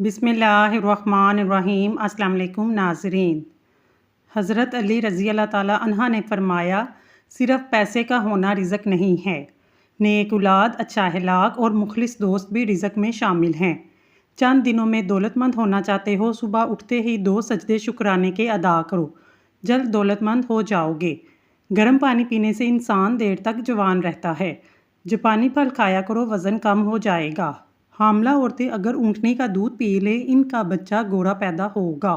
बिस्मिल्लाहिर्रहमानिर्रहीम। अस्सलाम वालेकुम नाज़रीन। हज़रत अली रज़ी अल्लाह ताला अन्हा ने फरमाया, सिर्फ़ पैसे का होना रिज़्क़ नहीं है, नेक औलाद, अच्छा अखलाक और मुखलिस दोस्त भी रिज़्क़ में शामिल हैं। चंद दिनों में दौलतमंद होना चाहते हो, सुबह उठते ही 2 सजदे शुक्राने के अदा करो, जल्द दौलतमंद हो जाओगे। गर्म पानी पीने से इंसान देर तक जवान रहता है। जापानी फल खाया करो, वज़न कम हो जाएगा। हामला औरतें अगर ऊँटनी का दूध पी लें, इनका बच्चा गोरा पैदा होगा।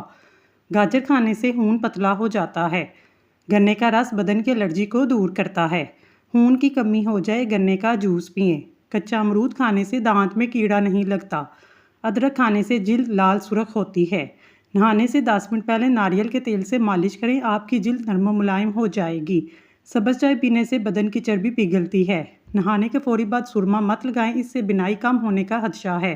गाजर खाने से खून पतला हो जाता है। गन्ने का रस बदन की एलर्जी को दूर करता है। खून की कमी हो जाए, गन्ने का जूस पिएं। कच्चा अमरूद खाने से दांत में कीड़ा नहीं लगता। अदरक खाने से जिल्द लाल सुर्ख होती है। नहाने से 10 मिनट पहले नारियल के तेल से मालिश करें, आपकी जिल्द नरम मुलायम हो जाएगी। सब्ज़ चाय पीने से बदन की चर्बी पिघलती है। नहाने के फौरी बाद सुरमा मत लगाएं, इससे बिनाई कम होने का खदशा है।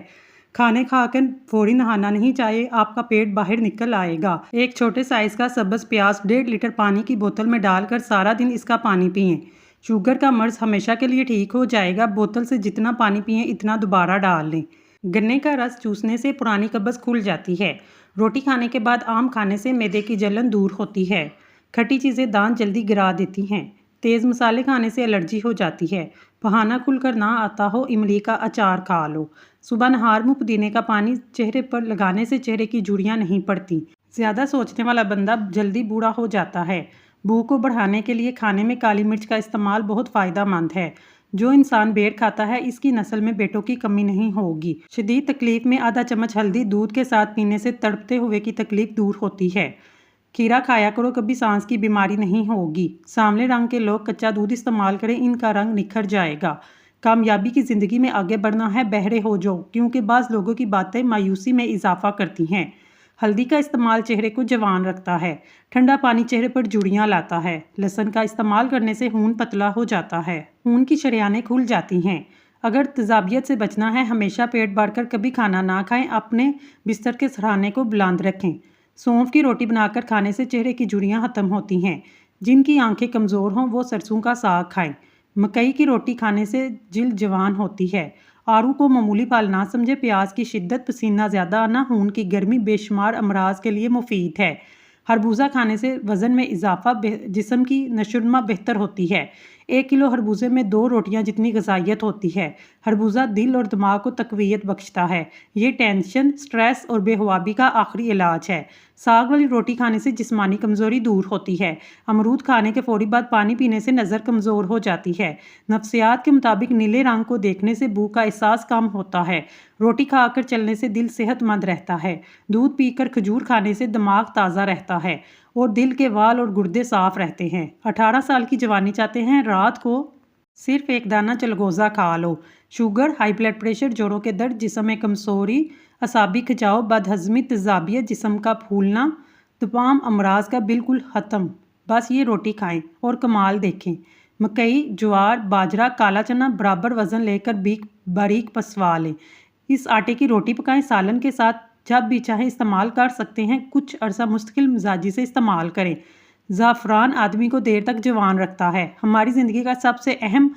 खाने खाकर फौरी नहाना नहीं चाहिए, आपका पेट बाहर निकल आएगा। एक छोटे साइज़ का सब्ज़ प्याज 1.5 लीटर पानी की बोतल में डालकर सारा दिन इसका पानी पिएं। शुगर का मर्ज हमेशा के लिए ठीक हो जाएगा। बोतल से जितना पानी पिएं, इतना दोबारा डाल लें। गन्ने का रस चूसने से पुरानी कब्ज़ खुल जाती है। रोटी खाने के बाद आम खाने से मैदे की जलन दूर होती है। खट्टी चीज़ें दांत जल्दी गिरा देती हैं। तेज़ मसाले खाने से एलर्जी हो जाती है। बहाना खुलकर ना आता हो, इमली का अचार खा लो। सुबह नहार मुँह पुदीने का पानी चेहरे पर लगाने से चेहरे की झुर्रियाँ नहीं पड़ती। ज़्यादा सोचने वाला बंदा जल्दी बूढ़ा हो जाता है। भूख को बढ़ाने के लिए खाने में काली मिर्च का इस्तेमाल बहुत फ़ायदेमंद है। जो इंसान बेर खाता है, इसकी नस्ल में बेटों की कमी नहीं होगी। शदीद तकलीफ में आधा चम्मच हल्दी दूध के साथ पीने से तड़पते हुए की तकलीफ दूर होती है। खीरा खाया करो, कभी सांस की बीमारी नहीं होगी। सांवले रंग के लोग कच्चा दूध इस्तेमाल करें, इनका रंग निखर जाएगा। कामयाबी की ज़िंदगी में आगे बढ़ना है, बहरे हो जाओ, क्योंकि बाज़ लोगों की बातें मायूसी में इजाफा करती हैं। हल्दी का इस्तेमाल चेहरे को जवान रखता है। ठंडा पानी चेहरे पर झुर्रियाँ लाता है। लहसुन का इस्तेमाल करने से खून पतला हो जाता है। खून की शरियानें खुल जाती हैं। अगर तेज़ाबियत से बचना है, हमेशा पेट भरकर कभी खाना ना खाएं। अपने बिस्तर के सरहाने को बुलंद रखें। सौंफ की रोटी बनाकर खाने से चेहरे की झुर्रियाँ ख़त्म होती हैं। जिनकी आंखें कमज़ोर हों, वो सरसों का साग खाएं। मकई की रोटी खाने से जिल्द जवान होती है। आड़ू को मामूली फल ना समझे। प्याज की शिद्दत, पसीना ज़्यादा आना, खून की गर्मी बेशुमार अमराज के लिए मुफीद है। खरबूजा खाने से वज़न में इजाफा, जिस्म की नशोनुमा बेहतर होती है। 1 किलो खरबूजे में 2 रोटियां जितनी गज़ाइयत होती है। खरबूजा दिल और दिमाग को तक़वियत बख्शता है। ये टेंशन, स्ट्रेस और बेहवाबी का आखिरी इलाज है। साग वाली रोटी खाने से जिस्मानी कमज़ोरी दूर होती है। अमरूद खाने के फौरी बाद पानी पीने से नज़र कमज़ोर हो जाती है। नफ्सियात के मुताबिक नीले रंग को देखने से भूख का एहसास कम होता है। रोटी खाकर चलने से दिल सेहतमंद रहता है। दूध पीकर खजूर खाने से दिमाग ताज़ा रहता है और दिल के वाल और गुर्दे साफ रहते हैं। 18 साल की जवानी चाहते हैं, रात को सिर्फ 1 दाना चलगोज़ा खा लो। शुगर, हाई ब्लड प्रेशर, जोड़ों के दर्द, जिस्म में कमज़ोरी, असाबी खिंचाव, बदहज़मी, तेज़ाबियत, जिस्म का फूलना, तमाम अमराज का बिल्कुल ख़त्म। बस ये रोटी खाएं और कमाल देखें। मकई, ज्वार, बाजरा, काला चना बराबर वज़न लेकर बारीक पसवा लें। इस आटे की रोटी पकाएं। सालन के साथ जब भी चाहें इस्तेमाल कर सकते हैं। कुछ अरसा मुस्तकिल मिजाजी से इस्तेमाल करें। ज़ाफ़रान आदमी को देर तक जवान रखता है। हमारी ज़िंदगी का सबसे अहम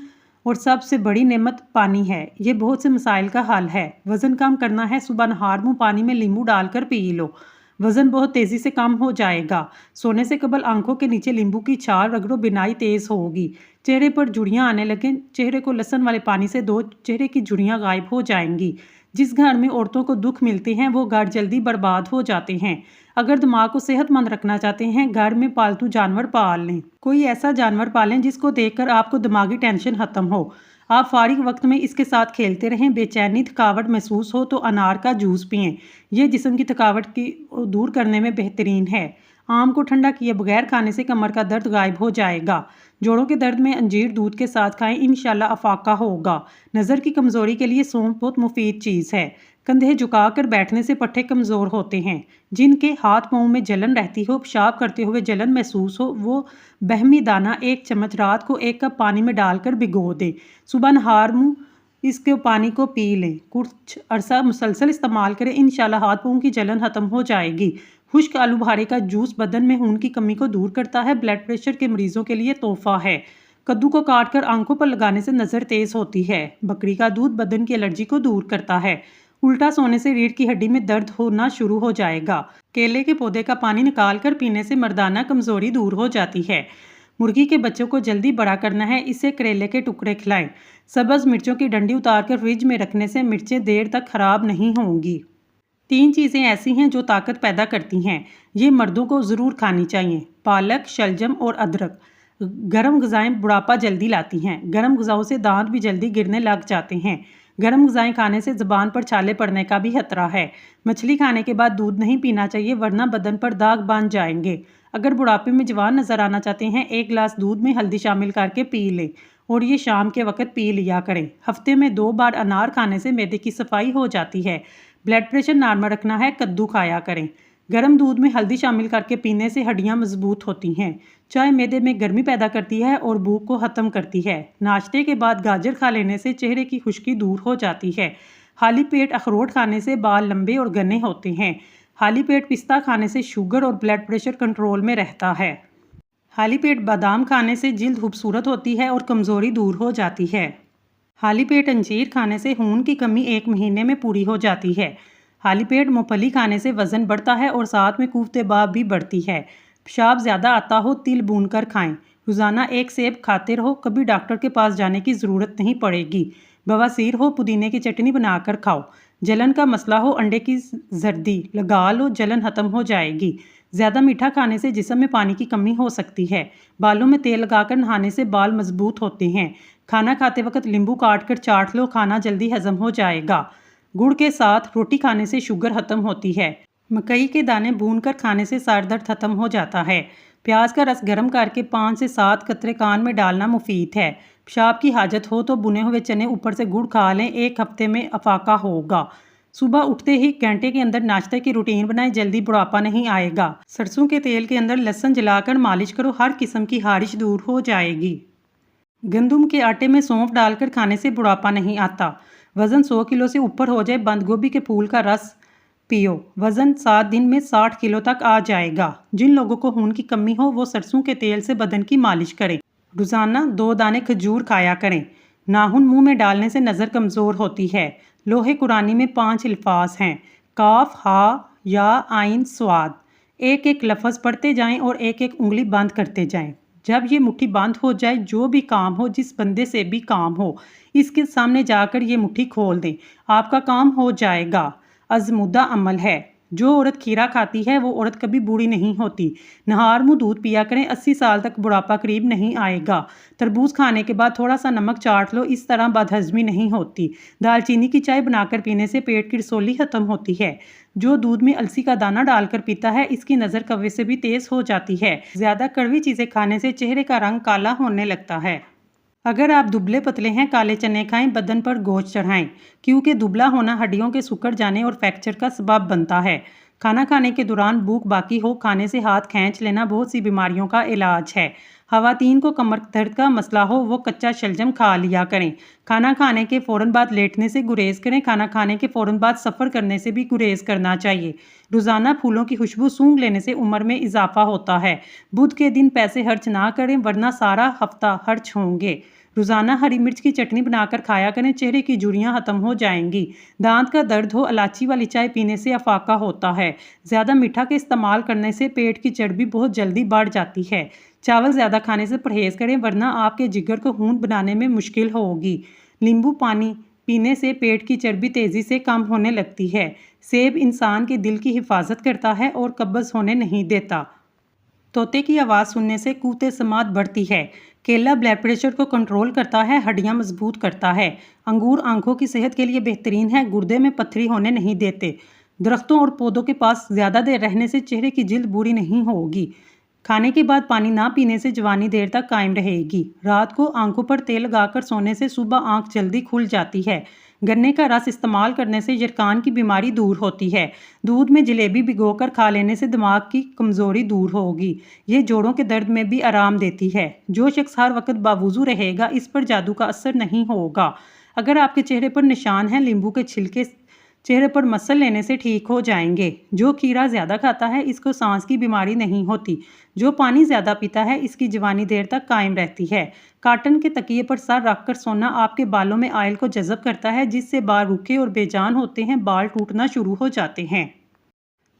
और सबसे बड़ी नेमत पानी है। ये बहुत से मसाइल का हल है। वज़न कम करना है, सुबह नहार मुँह पानी में नींबू डालकर पी लो। वज़न बहुत तेज़ी से कम हो जाएगा। सोने से कबल आंखों के नीचे नींबू की छाल रगड़ो, बिनाई तेज़ होगी। चेहरे पर झुर्रियाँ आने लगें, चेहरे को लहसुन वाले पानी से धो, चेहरे की झुर्रियाँ गायब हो जाएंगी। जिस घर में औरतों को दुख मिलते हैं, वो घर जल्दी बर्बाद हो जाते हैं। अगर दिमाग को सेहतमंद रखना चाहते हैं, घर में पालतू जानवर पाल लें। कोई ऐसा जानवर पालें जिसको देखकर आपको दिमागी टेंशन ख़त्म हो। आप फारिग वक्त में इसके साथ खेलते रहें। बेचैनी, थकावट महसूस हो तो अनार का जूस पिएं। यह जिस्म की थकावट की दूर करने में बेहतरीन है। आम को ठंडा किए बगैर खाने से कमर का दर्द गायब हो जाएगा। जोड़ों के दर्द में अंजीर दूध के साथ खाएं, इंशाल्लाह अफाका होगा। नज़र की कमज़ोरी के लिए सौंफ बहुत मुफीद चीज़ है। कंधे झुकाकर बैठने से पट्टे कमज़ोर होते हैं। जिनके हाथ पाँव में जलन रहती हो, पेशाब करते हुए जलन महसूस हो, वो बहमी दाना 1 चम्मच रात को 1 कप पानी में डालकर भिगो दें। सुबह नहार मुँह इसके पानी को पी लें। कुछ अरसा मुसलसल इस्तेमाल करें, इंशाल्लाह हाथ पाँव की जलन ख़त्म हो जाएगी। खुश्क आलू बुखारे का जूस बदन में खून की कमी को दूर करता है। ब्लड प्रेशर के मरीजों के लिए तोहफा है। कद्दू को काटकर आंखों पर लगाने से नज़र तेज़ होती है। बकरी का दूध बदन की एलर्जी को दूर करता है। उल्टा सोने से रीढ़ की हड्डी में दर्द होना शुरू हो जाएगा। केले के पौधे का पानी निकाल कर पीने से मर्दाना कमजोरी दूर हो जाती है। मुर्गी के बच्चों को जल्दी बड़ा करना है, इसे करेले के टुकड़े खिलाएं। सब्ज मिर्चों की डंडी उतारकर फ्रिज में रखने से मिर्चें देर तक खराब नहीं होंगी। 3 चीज़ें ऐसी हैं जो ताकत पैदा करती हैं, ये मर्दों को ज़रूर खानी चाहिए: पालक, शलजम और अदरक। गर्म ग़िज़ाएँ बुढ़ापा जल्दी लाती हैं। गर्म ग़िज़ाओं से दांत भी जल्दी गिरने लग जाते हैं। गर्म ग़िज़ाएँ खाने से ज़ुबान पर छाले पड़ने का भी खतरा है। मछली खाने के बाद दूध नहीं पीना चाहिए, वरना बदन पर दाग बन जाएंगे। अगर बुढ़ापे में जवान नज़र आना चाहते हैं, 1 गिलास दूध में हल्दी शामिल करके पी लें और ये शाम के वक्त पी लिया करें। हफ्ते में 2 बार अनार खाने से मैदे की सफाई हो जाती है। ब्लड प्रेशर नॉर्मल रखना है, कद्दू खाया करें। गर्म दूध में हल्दी शामिल करके पीने से हड्डियां मजबूत होती हैं। चाय मैदे में गर्मी पैदा करती है और भूख को ख़त्म करती है। नाश्ते के बाद गाजर खा लेने से चेहरे की खुश्की दूर हो जाती है। खाली पेट अखरोट खाने से बाल लंबे और घने होते हैं। खाली पेट पिस्ता खाने से शुगर और ब्लड प्रेशर कंट्रोल में रहता है। खाली पेट बादाम खाने से जिल्द खूबसूरत होती है और कमज़ोरी दूर हो जाती है। खाली पेट अंजीर खाने से खून की कमी 1 महीने में पूरी हो जाती है। खाली पेट मूंगफली खाने से वज़न बढ़ता है और साथ में कुफ्तेबाब भी बढ़ती है। पेशाब ज़्यादा आता हो, तिल भून कर खाएं। रोज़ाना 1 सेब खाते रहो, कभी डॉक्टर के पास जाने की ज़रूरत नहीं पड़ेगी। बवासीर हो, पुदीने की चटनी बनाकर खाओ। जलन का मसला हो, अंडे की जर्दी लगा लो, जलन ख़त्म हो जाएगी। ज़्यादा मीठा खाने से जिस्म में पानी की कमी हो सकती है। बालों में तेल लगाकर नहाने से बाल मजबूत होते हैं। खाना खाते वक्त नींबू काट कर चाट लो, खाना जल्दी हजम हो जाएगा। गुड़ के साथ रोटी खाने से शुगर खत्म होती है। मकई के दाने भूनकर खाने से सर दर्द खत्म हो जाता है। प्याज का रस गर्म करके 5 से 7 कतरे कान में डालना मुफीद है। पेशाब की हाजत हो तो बुने हुए चने ऊपर से गुड़ खा लें, 1 हफ्ते में अफाका होगा। सुबह उठते ही घंटे के अंदर नाश्ते की रूटीन बनाएं, जल्दी बुढ़ापा नहीं आएगा। सरसों के तेल के अंदर लहसुन जलाकर मालिश करो, हर किस्म की खारिश दूर हो जाएगी। गंदम के आटे में सौंफ डालकर खाने से बुढ़ापा नहीं आता। वज़न 100 किलो से ऊपर हो जाए, बंद गोभी के फूल का रस पियो, वज़न 7 दिन में 60 किलो तक आ जाएगा। जिन लोगों को खून की कमी हो वो सरसों के तेल से बदन की मालिश करें। रोज़ाना 2 दाने खजूर खाया करें। नाखून मुंह में डालने से नज़र कमज़ोर होती है। लोहे कुरानी में 5 अल्फाज हैं: काफ, हा, या, आइन, स्वाद। एक एक लफ्ज़ पढ़ते जाएं और एक एक उंगली बंद करते जाएं। जब ये मुट्ठी बंद हो जाए, जो भी काम हो, जिस बंदे से भी काम हो, इसके सामने जाकर ये मुट्ठी खोल दें, आपका काम हो जाएगा। अज़मुद्दा अमल है। जो औरत खीरा खाती है वो औरत कभी बूढ़ी नहीं होती। नहार मुँह दूध पिया करें, 80 साल तक बुढ़ापा करीब नहीं आएगा। तरबूज खाने के बाद थोड़ा सा नमक चाट लो, इस तरह बदहजमी नहीं होती। दालचीनी की चाय बनाकर पीने से पेट की रसोली खत्म होती है। जो दूध में अलसी का दाना डालकर पीता है, इसकी नज़र कव्वे से भी तेज हो जाती है। ज़्यादा कड़वी चीज़ें खाने से चेहरे का रंग काला होने लगता है। अगर आप दुबले पतले हैं, काले चने खाएं, बदन पर गोश्त चढ़ाएं, क्योंकि दुबला होना हड्डियों के सिकुड़ जाने और फ्रैक्चर का सबब बनता है। खाना खाने के दौरान भूख बाकी हो, खाने से हाथ खींच लेना बहुत सी बीमारियों का इलाज है। ख़वातीन को कमर दर्द का मसला हो वो कच्चा शलजम खा लिया करें। खाना खाने के फ़ौरन बाद लेटने से गुरेज करें। खाना खाने के फ़ौरन बाद सफ़र करने से भी गुरेज करना चाहिए। रोज़ाना फूलों की खुशबू सूंघ लेने से उम्र में इजाफा होता है। बुध के दिन पैसे खर्च ना करें, वरना सारा हफ्ता खर्च होंगे। रोज़ाना हरी मिर्च की चटनी बनाकर खाया करें, चेहरे की झुर्रियाँ ख़त्म हो जाएंगी। दांत का दर्द हो, इलायची वाली चाय पीने से अफाका होता है। ज़्यादा मीठा के इस्तेमाल करने से पेट की चर्बी बहुत जल्दी बढ़ जाती है। चावल ज़्यादा खाने से परहेज़ करें, वरना आपके जिगर को खून बनाने में मुश्किल होगी। नींबू पानी पीने से पेट की चर्बी तेज़ी से कम होने लगती है। सेब इंसान के दिल की हिफाजत करता है और कब्ज़ होने नहीं देता। तोते की आवाज़ सुनने से क़ुव्वत समात बढ़ती है। केला ब्लड प्रेशर को कंट्रोल करता है, हड्डियां मजबूत करता है। अंगूर आंखों की सेहत के लिए बेहतरीन है, गुर्दे में पत्थरी होने नहीं देते। दरख्तों और पौधों के पास ज़्यादा देर रहने से चेहरे की जिल्द बुरी नहीं होगी। खाने के बाद पानी ना पीने से जवानी देर तक कायम रहेगी। रात को आंखों पर तेल लगाकर सोने से सुबह आंख जल्दी खुल जाती है। गन्ने का रस इस्तेमाल करने से यरकान की बीमारी दूर होती है। दूध में जलेबी भिगोकर खा लेने से दिमाग की कमज़ोरी दूर होगी। ये जोड़ों के दर्द में भी आराम देती है। जो शख्स हर वक्त बावुज़ू रहेगा, इस पर जादू का असर नहीं होगा। अगर आपके चेहरे पर निशान हैं, नींबू के छिलके चेहरे पर मसल लेने से ठीक हो जाएंगे। जो खीरा ज़्यादा खाता है इसको सांस की बीमारी नहीं होती। जो पानी ज़्यादा पीता है इसकी जवानी देर तक कायम रहती है। काटन के तकिए पर सर रखकर सोना आपके बालों में ऑयल को जज़ब करता है, जिससे बाल रूखे और बेजान होते हैं, बाल टूटना शुरू हो जाते हैं।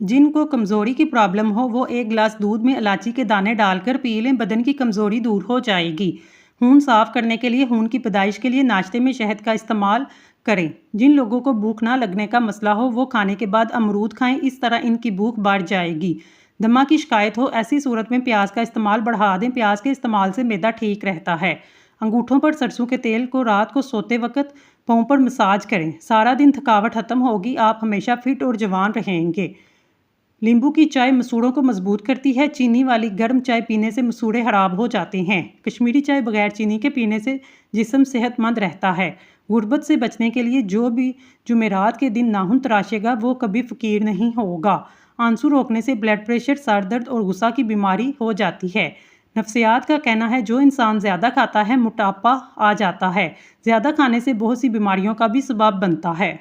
जिनको कमज़ोरी की प्रॉब्लम हो वो एक गिलास दूध में इलायची के दाने डालकर पी लें, बदन की कमज़ोरी दूर हो जाएगी। खून साफ़ करने के लिए, खून की पैदाइश के लिए नाश्ते में शहद का इस्तेमाल करें। जिन लोगों को भूख ना लगने का मसला हो वो खाने के बाद अमरूद खाएं, इस तरह इनकी भूख बढ़ जाएगी। दमा की शिकायत हो, ऐसी सूरत में प्याज का इस्तेमाल बढ़ा दें। प्याज के इस्तेमाल से मैदा ठीक रहता है। अंगूठों पर सरसों के तेल को रात को सोते वक्त पाँव पर मसाज करें। सारा दिन थकावट खत्म होगी, आप हमेशा फिट और जवान रहेंगे। नींबू की चाय मसूड़ों को मजबूत करती है। चीनी वाली गर्म चाय पीने से मसूड़े खराब हो जाते हैं। कश्मीरी चाय बगैर चीनी के पीने से जिस्म सेहतमंद रहता है। गुर्बत से बचने के लिए जो भी जुमेरात के दिन नाखून तराशेगा वो कभी फकीर नहीं होगा। आंसू रोकने से ब्लड प्रेशर, सर दर्द और गुस्सा की बीमारी हो जाती है। नफ्सियात का कहना है जो इंसान ज़्यादा खाता है मोटापा आ जाता है। ज़्यादा खाने से बहुत सी बीमारियों का भी सबब बनता है।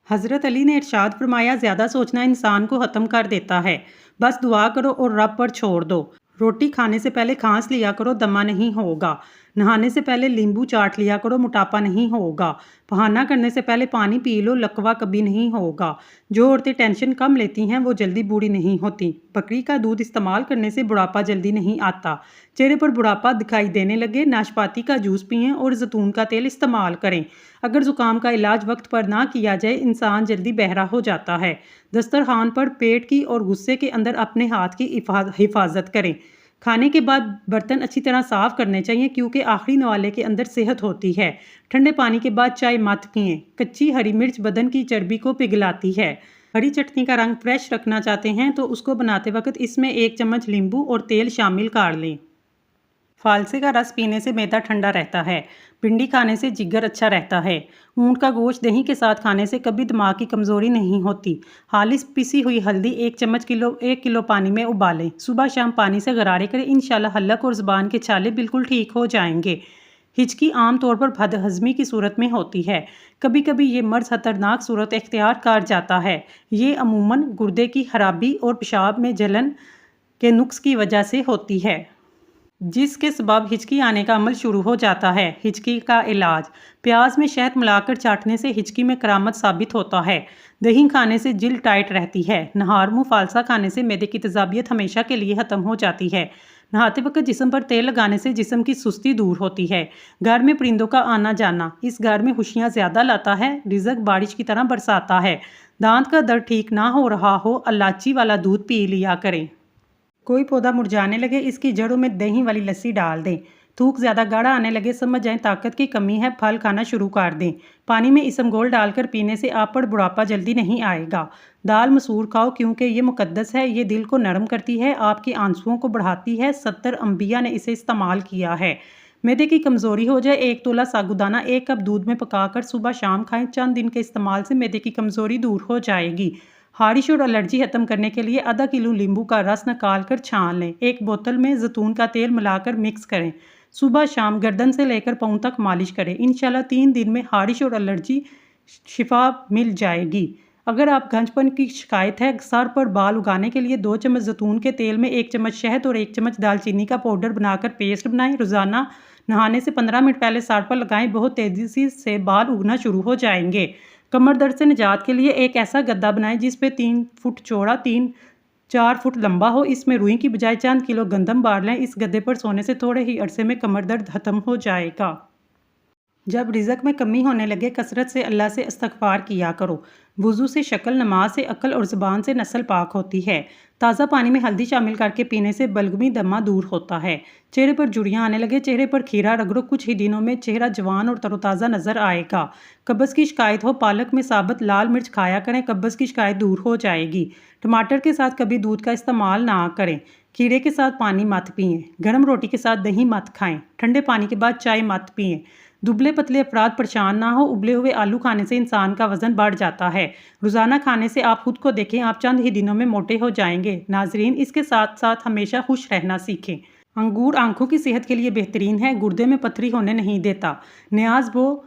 हज़रत अली ने इरशाद फरमाया, ज़्यादा सोचना इंसान को ख़त्म कर देता है। बस दुआ करो और रब पर छोड़ दो। रोटी खाने से पहले खांस लिया करो, दमा नहीं होगा। नहाने से पहले नींबू चाट लिया करो, मोटापा नहीं होगा। बहाना करने से पहले पानी पी लो, लकवा कभी नहीं होगा। जो औरतें टेंशन कम लेती हैं वो जल्दी बूढ़ी नहीं होती। बकरी का दूध इस्तेमाल करने से बुढ़ापा जल्दी नहीं आता। चेहरे पर बुढ़ापा दिखाई देने लगे, नाशपाती का जूस पिएं और जैतून का तेल इस्तेमाल करें। अगर ज़ुकाम का इलाज वक्त पर ना किया जाए इंसान जल्दी बहरा हो जाता है। दस्तरखान पर पेट की और गुस्से के अंदर अपने हाथ की हिफाजत करें। खाने के बाद बर्तन अच्छी तरह साफ़ करने चाहिए क्योंकि आखिरी नवाले के अंदर सेहत होती है। ठंडे पानी के बाद चाय मत पिएं। कच्ची हरी मिर्च बदन की चर्बी को पिघलाती है। हरी चटनी का रंग फ्रेश रखना चाहते हैं तो उसको बनाते वक्त इसमें 1 चम्मच नींबू और तेल शामिल कर लें। फालसे का रस पीने से मैदा ठंडा रहता है। भिंडी खाने से जिगर अच्छा रहता है। ऊँट का गोश्त दही के साथ खाने से कभी दिमाग की कमज़ोरी नहीं होती। खालिस पिसी हुई हल्दी 1 किलो पानी में उबालें। सुबह शाम पानी से गरारे करें, इंशाल्लाह हलक और ज़ुबान के छाले बिल्कुल ठीक हो जाएंगे। हिचकी आम तौर पर बदहज़मी की सूरत में होती है। कभी कभी ये मर्ज़ खतरनाक सूरत इख्तियार कर जाता है। ये अमूमन गुर्दे की खराबी और पेशाब में जलन के नुक्स की वजह से होती है, जिसके सबब हिचकी आने का अमल शुरू हो जाता है। हिचकी का इलाज, प्याज में शहद मिलाकर चाटने से हिचकी में करामत साबित होता है। दही खाने से जिल्द टाइट रहती है। नहार मुँह फालसा खाने से मैदे की तेजाबियत हमेशा के लिए ख़त्म हो जाती है। नहाते वक्त जिस्म पर तेल लगाने से जिस्म की सुस्ती दूर होती है। घर में परिंदों का आना जाना इस घर में खुशियाँ ज़्यादा लाता है। रिज़्क बारिश की तरह बरसाता है। दांत का दर्द ठीक ना हो रहा हो, इलायची वाला दूध पी लिया करें। कोई पौधा मुरझाने लगे, इसकी जड़ों में दही वाली लस्सी डाल दें। थूक ज़्यादा गाढ़ा आने लगे, समझ जाएं ताकत की कमी है, फल खाना शुरू कर दें। पानी में इसबगोल डालकर पीने से आप पर बुढ़ापा जल्दी नहीं आएगा। दाल मसूर खाओ क्योंकि ये मुकद्दस है। ये दिल को नरम करती है, आपके आंसुओं को बढ़ाती है। 70 अंबिया ने इसे इस्तेमाल किया है। मैदे की कमज़ोरी हो जाए, 1 तोला साबूदाना 1 कप दूध में पकाकर सुबह शाम खाएं। चंद दिन के इस्तेमाल से मैदे की कमज़ोरी दूर हो जाएगी। खारिश और एलर्जी खत्म करने के लिए आधा किलो नींबू का रस निकाल कर छान लें। 1 बोतल में जैतून का तेल मिलाकर मिक्स करें। सुबह शाम गर्दन से लेकर पाँव तक मालिश करें। इंशाल्लाह 3 दिन में खारिश और एलर्जी शिफा मिल जाएगी। अगर आप गंजपन की शिकायत है, सर पर बाल उगाने के लिए 2 चम्मच जैतून के तेल में 1 चम्मच शहद और 1 चम्मच दालचीनी का पाउडर बनाकर पेस्ट बनाएं। रोज़ाना नहाने से 15 मिनट पहले सर पर लगाएं। बहुत तेज़ी से बाल उगना शुरू हो जाएंगे। कमर दर्द से निजात के लिए एक ऐसा गद्दा बनाएं जिस पे 3 फुट चौड़ा 3-4 फुट लंबा हो। इसमें रुई की बजाय चंद किलो गंदम बार लें। इस गद्दे पर सोने से थोड़े ही अरसे में कमर दर्द खत्म हो जाएगा। जब रिज़्क में कमी होने लगे, कसरत से अल्लाह से इस्तग़फ़ार किया करो। वुज़ू से शक्ल, नमाज से अक्ल और ज़ुबान से नस्ल पाक होती है। ताज़ा पानी में हल्दी शामिल करके पीने से बलगमी दमा दूर होता है। चेहरे पर झुर्रियाँ आने लगे, चेहरे पर खीरा रगड़ो, कुछ ही दिनों में चेहरा जवान और तरोताज़ा नज़र आएगा। कब्ज़ की शिकायत हो, पालक में साबुत लाल मिर्च खाया करें, कब्ज़ की शिकायत दूर हो जाएगी। टमाटर के साथ कभी दूध का इस्तेमाल ना करें। खीरे के साथ पानी मत पिएं। गर्म रोटी के साथ दही मत खाएं। ठंडे पानी के बाद चाय मत पिएं। दुबले पतले अफराद परेशान ना हो। उबले हुए आलू खाने से इंसान का वज़न बढ़ जाता है। रोज़ाना खाने से आप खुद को देखें, आप चंद ही दिनों में मोटे हो जाएंगे। नाजरीन, इसके साथ साथ हमेशा खुश रहना सीखें। अंगूर आंखों की सेहत के लिए बेहतरीन है, गुर्दे में पथरी होने नहीं देता। न्याज़ वो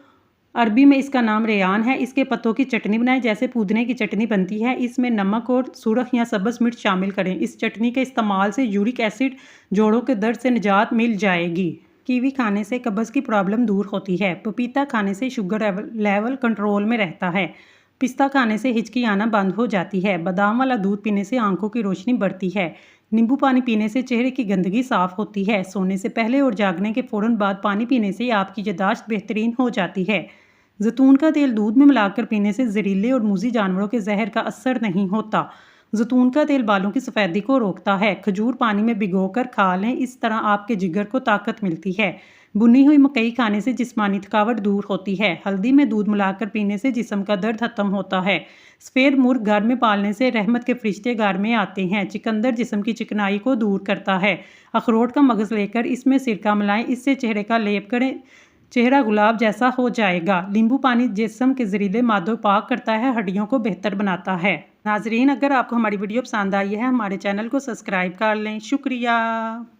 अरबी में इसका नाम रेयान है। इसके पत्तों की चटनी बनाएं जैसे पुदीने की चटनी बनती है। इसमें नमक और सुरख या सब्ज़ मिर्च शामिल करें। इस चटनी के इस्तेमाल से यूरिक एसिड जोड़ों के दर्द से निजात मिल जाएगी। कीवी खाने से कब्ज़ की प्रॉब्लम दूर होती है। पपीता खाने से शुगर लेवल कंट्रोल में रहता है। पिस्ता खाने से हिचकी आना बंद हो जाती है। बादाम वाला दूध पीने से आंखों की रोशनी बढ़ती है। नींबू पानी पीने से चेहरे की गंदगी साफ़ होती है। सोने से पहले और जागने के फ़ौरन बाद पानी पीने से आपकी याददाश्त बेहतरीन हो जाती है। जैतून का तेल दूध में मिलाकर पीने से जहरीले और मूजी जानवरों के जहर का असर नहीं होता। जैतून का तेल बालों की सफ़ेदी को रोकता है। खजूर पानी में भिगोकर खा लें, इस तरह आपके जिगर को ताकत मिलती है। भुनी हुई मकई खाने से जिस्मानी थकावट दूर होती है। हल्दी में दूध मिलाकर पीने से जिस्म का दर्द खत्म होता है। सफ़ेद मुर्ग घर में पालने से रहमत के फरिश्ते घर में आते हैं। चुकंदर जिस्म की चिकनाई को दूर करता है। अखरोट का मगज़ लेकर इसमें सिरका मिलाएं, इससे चेहरे का लेप करें, चेहरा गुलाब जैसा हो जाएगा। नींबू पानी जिस्म के जहरीले मादों पाक करता है, हड्डियों को बेहतर बनाता है। नाजरीन, अगर आपको हमारी वीडियो पसंद आई है, हमारे चैनल को सब्सक्राइब कर लें। शुक्रिया।